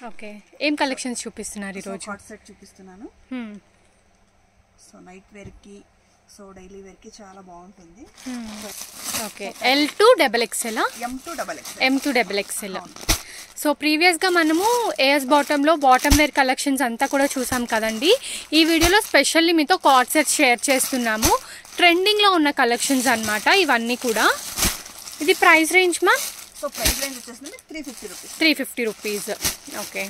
Okay, ఏం collections చూపిస్తున్నారు ఈరోజు? కార్డ్ సెట్ చూపిస్తున్నాను. సో నైట్ వేర్ కి, సో డైలీ వేర్ కి చాలా బాగుంటుంది. Okay, L2 XXL, M2 XXL. So ప్రీవియస్గా మనము ఏఎస్ బాటంలో బాటమ్ వేర్ కలెక్షన్స్ అంతా కూడా చూసాం కదండి. ఈ వీడియోలో స్పెషల్లీ మీతో కార్డ్ సెట్ షేర్ చేస్తున్నాము. ట్రెండింగ్లో ఉన్న కలెక్షన్స్ అన్నమాట ఇవన్నీ కూడా. ఇది price range ma'am? So price range వచ్చేసింది 350 rupees. 350 rupees. Okay,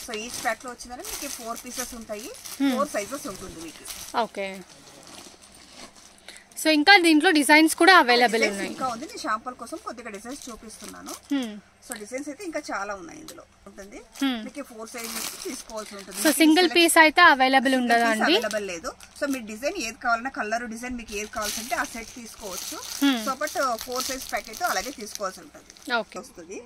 so each pack లో వచ్చిందంటే మీకు 4 పీసెస్ ఉంటాయి, 4 సైజెస్ ఉంటుంది మీకు. ఓకే, సో ఇంకా దీంట్లో డిజైన్స్ కూడా అవైలబుల్ ఉన్నాయి. ఇంకా ఉంది, నేను శాంపుల్ కోసం కొద్దిగా డిజైన్స్ చూపిస్తున్నాను. సో డిజైన్స్ అయితే ఇంకా చాలా ఉన్నాయి ఇందులో ఉంటుంది. మీకు 4 సైజెస్ తీసుకోవాల్సి ఉంటుంది. సో సింగిల్ పీస్ అయితే అవైలబుల్ ఉండదా అండి? అవైలబుల్ లేదు. సో మీరు డిజైన్ ఏది కావాలన్నా, కలర్ డిజైన్ మీకు ఏది కావాల్సింటే ఆ సెట్ తీసుకోవచ్చు. సో బట్ 4 సైజ్ ప్యాకెట్ అలాగే తీసుకోవాల్సి ఉంటుంది. ఓకే, వస్తుంది.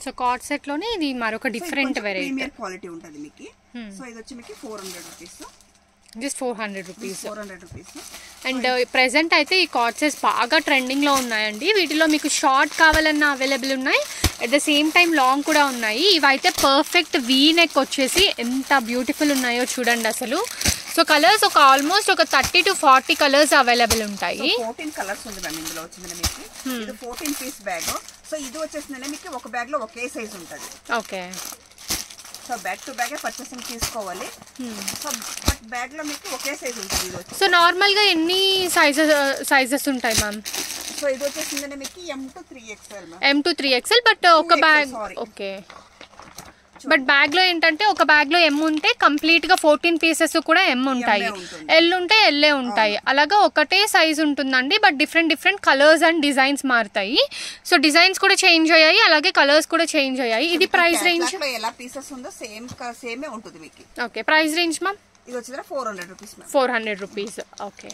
సో కార్డ్ సెట్ లోనే ఇది మరొక డిఫరెంట్ వెరైటీ, ప్రీమియర్ క్వాలిటీ ఉంటుంది మీకు. సో ఇది వచ్చి మీకు 400 rupees. Just 400 rupees. 400 rupees. And present అయితే ఈ కార్డ్ సెట్స్ బాగా ట్రెండింగ్లో ఉన్నాయండి. వీటిలో మీకు షార్ట్ కావాలన్నా అవైలబుల్ ఉన్నాయి, at the same time long కూడా ఉన్నాయి. ఇవైతే పర్ఫెక్ట్ వీ నెక్ వచ్చేసి ఎంత బ్యూటిఫుల్ ఉన్నాయో చూడండి అసలు. సో కలర్స్ ఒక ఆల్మోస్ట్ ఒక 30 to 40 కలర్స్ అవైలబుల్ ఉంటాయి. 14 కలర్స్ ఉంది మ్యామ్ ఇందులో వచ్చింది మీకు. ఇది 14 పీస్ బ్యాగ్. సో ఇది వచ్చేసిందంటే మీకు ఒక బ్యాగ్ లో ఒకే సైజ్ ఉంటుంది. Okay, so bag to bag purchasing తీసుకోవాలి. సో బట్ బ్యాగ్ లో మీకు ఒకే సైజ్ ఉంటుంది. ఇది వచ్చి సో నార్మల్ గా ఎన్ని సైజెస్ ఉంటాయి మ్యామ్? సో ఇది వచ్చేసిందంటే మీకు M2 3XL ma'am. M2 3XL, but ఒక బ్యాగ్. ఓకే, బట్ బ్యాగ్ లో ఏంటంటే ఒక బ్యాగ్ లో M ఉంటే కంప్లీట్ గా 14 పీసెస్ కూడా M ఉంటాయి, L ఉంటే L ఉంటాయి. అలాగా ఒకటే సైజ్ ఉంటుందండి, but different colours and designs మారుతాయి. సో డిజైన్స్ కూడా చేంజ్ అయ్యాయి, అలాగే కలర్స్ కూడా చేంజ్ అయ్యాయి. ఇది ప్రైస్ రేంజ్ ఎలా పీసెస్ ఉందో సేమే ఉంటుంది మీకు. Okay, price range ma'am? ఇది వచ్చేది 400 రూపీస్. 400 రూపీస్. ఓకే.